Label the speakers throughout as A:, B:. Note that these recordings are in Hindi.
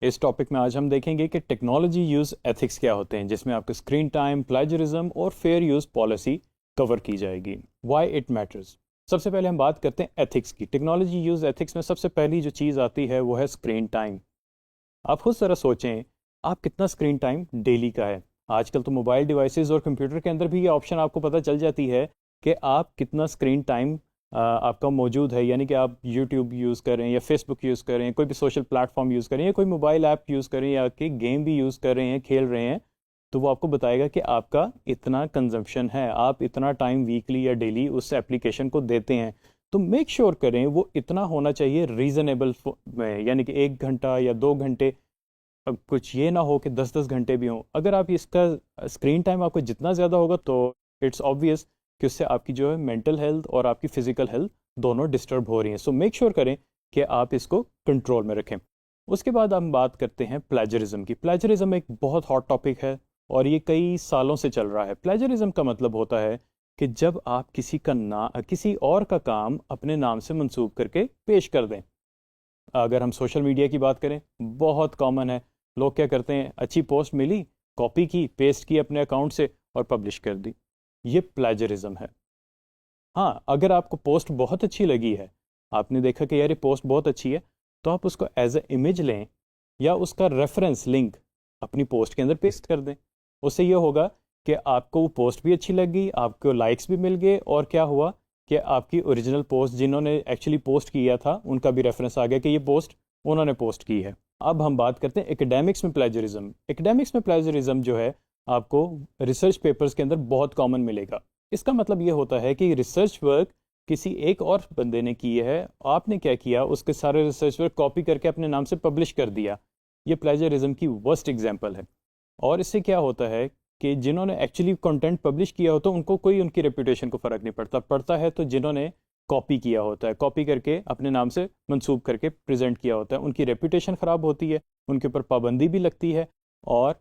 A: इस टॉपिक में आज हम देखेंगे कि टेक्नोलॉजी यूज़ एथिक्स क्या होते हैं, जिसमें आपका स्क्रीन टाइम, प्लेजरिज्म और फेयर यूज़ पॉलिसी कवर की जाएगी। Why it matters. सबसे पहले हम बात करते हैं एथिक्स की। टेक्नोलॉजी यूज़ एथिक्स में सबसे पहली जो चीज़ आती है वो है स्क्रीन टाइम। आप खुद ज़रा सोचें, आप कितना स्क्रीन टाइम डेली का है। आजकल तो मोबाइल डिवाइसेस और कंप्यूटर के अंदर भी ये ऑप्शन आपको पता चल जाती है कि आप कितना स्क्रीन टाइम आपका मौजूद है। यानी कि आप यूट्यूब यूज़ करें या फेसबुक यूज़ करें, कोई भी सोशल प्लेटफॉर्म यूज़ करें या कोई मोबाइल ऐप यूज़ करें या कि गेम भी यूज़ कर रहे हैं, खेल रहे हैं, तो वो आपको बताएगा कि आपका इतना कंजम्पशन है, आप इतना टाइम वीकली या डेली उस एप्लीकेशन को देते हैं। तो मेक श्योर करें वो इतना होना चाहिए रीज़नेबल में, यानी कि 1 घंटा या 2 घंटे। अब कुछ ये ना हो कि 10-10 घंटे भी हों। अगर आप इसका स्क्रीन टाइम आपको जितना ज़्यादा होगा तो इट्स ऑब्वियस कि उससे आपकी जो है मेंटल हेल्थ और आपकी फिजिकल हेल्थ दोनों डिस्टर्ब हो रही हैं। सो मेक श्योर करें कि आप इसको कंट्रोल में रखें। उसके बाद हम बात करते हैं प्लेजरिज्म की। प्लेजरिज्म एक बहुत हॉट टॉपिक है और ये कई सालों से चल रहा है। प्लेजरिज्म का मतलब होता है कि जब आप किसी और का काम अपने नाम से मंसूब करके पेश कर दें। अगर हम सोशल मीडिया की बात करें, बहुत कॉमन है। लोग क्या करते हैं, अच्छी पोस्ट मिली, कॉपी की, पेस्ट की अपने अकाउंट से और पब्लिश कर दी। ये प्लेजरिज्म है। हाँ, अगर आपको पोस्ट बहुत अच्छी लगी है, आपने देखा कि यार ये पोस्ट बहुत अच्छी है, तो आप उसको एज ए इमेज लें या उसका रेफरेंस लिंक अपनी पोस्ट के अंदर पेस्ट कर दें। उससे ये होगा कि आपको वो पोस्ट भी अच्छी लगी, आपको लाइक्स भी मिल गए, और क्या हुआ कि आपकी ओरिजिनल पोस्ट जिन्होंने एक्चुअली पोस्ट किया था उनका भी रेफरेंस आ गया कि ये पोस्ट उन्होंने पोस्ट की है। अब हम बात करते हैं एकेडमिक्स में प्लेजरिज्म। एकेडमिक्स में प्लेजरिज्म जो है आपको रिसर्च पेपर्स के अंदर बहुत कॉमन मिलेगा। इसका मतलब ये होता है कि रिसर्च वर्क किसी एक और बंदे ने की है, आपने क्या किया, उसके सारे रिसर्च वर्क कॉपी करके अपने नाम से पब्लिश कर दिया। ये प्लेजरिज्म की वर्स्ट एग्जाम्पल है। और इससे क्या होता है कि जिन्होंने एक्चुअली कंटेंट पब्लिश किया होता है उनको कोई उनकी रेपुटेशन को फ़र्क नहीं पड़ता। पड़ता है तो जिन्होंने कॉपी किया होता है, कॉपी करके अपने नाम से मंसूब करके प्रेजेंट किया होता है, उनकी रेपुटेशन ख़राब होती है, उनके ऊपर पाबंदी भी लगती है और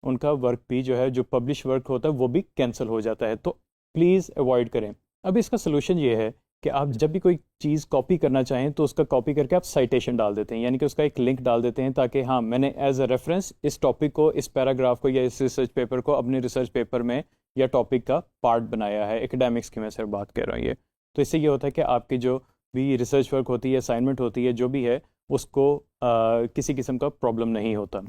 A: उनका वर्क भी जो है, जो पब्लिश वर्क होता है वो भी कैंसिल हो जाता है। तो प्लीज़ अवॉइड करें। अब इसका सोल्यूशन ये है कि आप जब भी कोई चीज़ कॉपी करना चाहें तो उसका कॉपी करके आप साइटेशन डाल देते हैं, यानी कि उसका एक लिंक डाल देते हैं, ताकि हाँ, मैंने एज अ रेफरेंस इस टॉपिक को, इस पैराग्राफ को या इस रिसर्च पेपर को अपने रिसर्च पेपर में या टॉपिक का पार्ट बनाया है। एकेडमिक्स की मैं सिर्फ बात कर रहा हूँ ये। तो इससे ये होता है कि आपकी जो भी रिसर्च वर्क होती है, असाइनमेंट होती है, जो भी है, उसको किसी किस्म का प्रॉब्लम नहीं होता।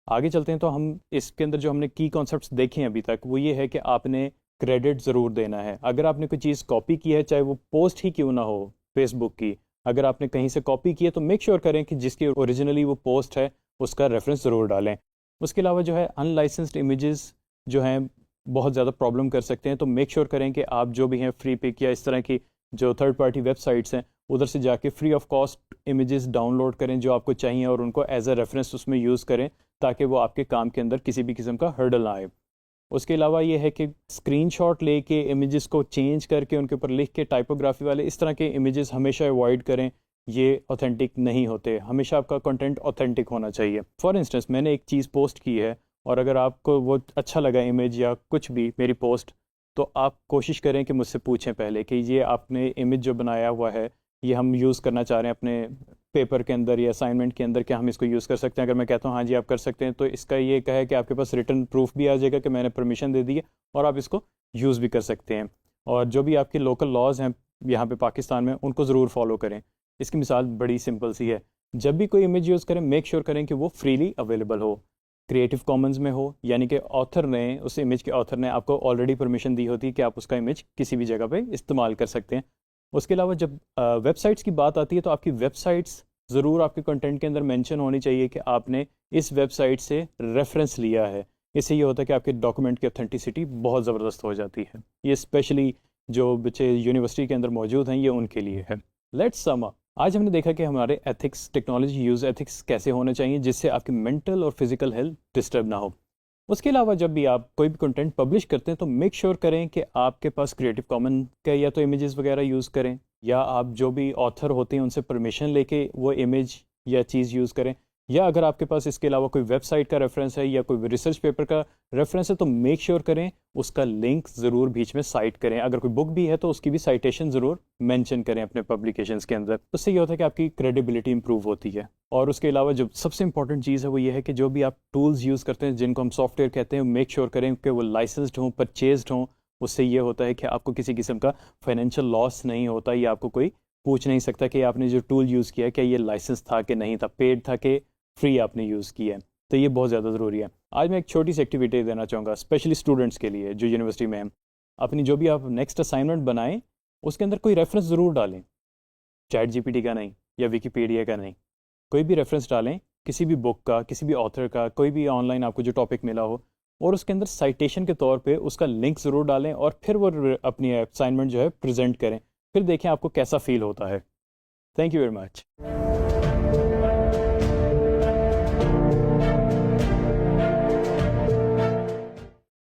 A: आगे चलते हैं तो हम इसके अंदर जो हमने की कॉन्सेप्ट्स देखे हैं अभी तक, वो ये है कि आपने क्रेडिट ज़रूर देना है। अगर आपने कोई चीज़ कॉपी की है, चाहे वो पोस्ट ही क्यों ना हो फेसबुक की, अगर आपने कहीं से कॉपी की है तो मेक श्योर करें कि जिसकी ओरिजिनली वो पोस्ट है उसका रेफरेंस ज़रूर डालें। उसके अलावा जो है अनलाइसेंस्ड इमेजेस जो हैं बहुत ज़्यादा प्रॉब्लम कर सकते हैं, तो मेक श्योर करें कि आप जो भी हैं फ्री पिक या इस तरह की जो थर्ड पार्टी वेबसाइट्स हैं उधर से जाके free of cost images download करें जो आपको चाहिए और उनको एज अ रेफरेंस उसमें यूज़ करें, ताकि वो आपके काम के अंदर किसी भी किस्म का हर्डल ना आए। उसके अलावा ये है कि स्क्रीनशॉट लेके इमेजेस को चेंज करके उनके ऊपर लिख के टाइपोग्राफी वाले इस तरह के इमेजेस हमेशा अवॉइड करें। ये ऑथेंटिक नहीं होते। हमेशा आपका कंटेंट ऑथेंटिक होना चाहिए। फॉर इंस्टेंस, मैंने एक चीज़ पोस्ट की है और अगर आपको वो अच्छा लगा इमेज या कुछ भी मेरी पोस्ट, तो आप कोशिश करें कि मुझसे पूछें पहले कि ये आपने इमेज जो बनाया हुआ है ये हम यूज़ करना चाह रहे हैं अपने पेपर के अंदर या असाइनमेंट के अंदर, क्या हम इसको यूज़ कर सकते हैं। अगर मैं कहता हूँ हाँ जी आप कर सकते हैं, तो इसका ये है कि आपके पास रिटर्न प्रूफ भी आ जाएगा कि मैंने परमिशन दे दी है और आप इसको यूज़ भी कर सकते हैं। और जो भी आपके लोकल लॉज हैं यहाँ पे पाकिस्तान में, उनको ज़रूर फॉलो करें। इसकी मिसाल बड़ी सिंपल सी है, जब भी कोई इमेज यूज़ करें मेक श्योर करें कि वो फ्रीली अवेलेबल हो, क्रिएटिव कॉमन्स में हो, यानी कि ऑथर ने, उस इमेज के ऑथर ने आपको ऑलरेडी परमिशन दी होती है कि आप उसका इमेज किसी भी जगह पे इस्तेमाल कर सकते हैं। उसके अलावा जब वेबसाइट्स की बात आती है तो आपकी वेबसाइट्स ज़रूर आपके कंटेंट के अंदर मेंशन होनी चाहिए कि आपने इस वेबसाइट से रेफरेंस लिया है। इससे ये होता है कि आपके डॉक्यूमेंट की ऑथेंटिसिटी बहुत ज़बरदस्त हो जाती है। ये स्पेशली जो बच्चे यूनिवर्सिटी के अंदर मौजूद हैं ये उनके लिए है। Let's sum up. आज हमने देखा कि हमारे एथिक्स, टेक्नोलॉजी यूज़ एथिक्स कैसे होने चाहिए जिससे आपकी मेंटल और फिजिकल हेल्थ डिस्टर्ब ना हो। उसके अलावा जब भी आप कोई भी कंटेंट पब्लिश करते हैं तो मेक श्योर करें कि आपके पास क्रिएटिव कॉमन का या तो इमेजेस वगैरह यूज़ करें, या आप जो भी ऑथर होते हैं उनसे परमिशन लेके वो इमेज या चीज़ यूज़ करें, या अगर आपके पास इसके अलावा कोई वेबसाइट का रेफरेंस है या कोई रिसर्च पेपर का रेफरेंस है तो मेक श्योर करें उसका लिंक ज़रूर बीच में साइट करें। अगर कोई बुक भी है तो उसकी भी साइटेशन ज़रूर मेंशन करें अपने पब्लिकेशंस के अंदर। उससे ये होता है कि आपकी क्रेडिबिलिटी इंप्रूव होती है। और उसके अलावा जो सबसे इंपॉर्टेंट चीज़ है वो ये है कि जो भी आप टूल्स यूज़ करते हैं जिनको हम सॉफ्टवेयर कहते हैं, मेक श्योर करें कि वो लाइसेंस्ड हों, परचेज्ड हों। उससे ये होता है कि आपको किसी किस्म का फाइनेंशियल लॉस नहीं होता या आपको कोई पूछ नहीं सकता कि आपने जो टूल यूज़ किया क्या ये लाइसेंस था कि नहीं था, पेड था कि फ्री आपने यूज़ किया है। तो ये बहुत ज़्यादा ज़रूरी है। आज मैं एक छोटी सी एक्टिविटी देना चाहूँगा स्पेशली स्टूडेंट्स के लिए जो यूनिवर्सिटी में हैं। अपनी जो भी आप नेक्स्ट असाइनमेंट बनाएं उसके अंदर कोई रेफरेंस ज़रूर डालें, चैट जीपीटी का नहीं या विकीपीडिया का नहीं, कोई भी रेफरेंस डालें किसी भी बुक का, किसी भी ऑथर का, कोई भी ऑनलाइन आपको जो टॉपिक मिला हो, और उसके अंदर साइटेशन के तौर पे उसका लिंक ज़रूर डालें और फिर वो अपनी असाइनमेंट जो है प्रेजेंट करें। फिर देखें आपको कैसा फील होता है। Thank you very much.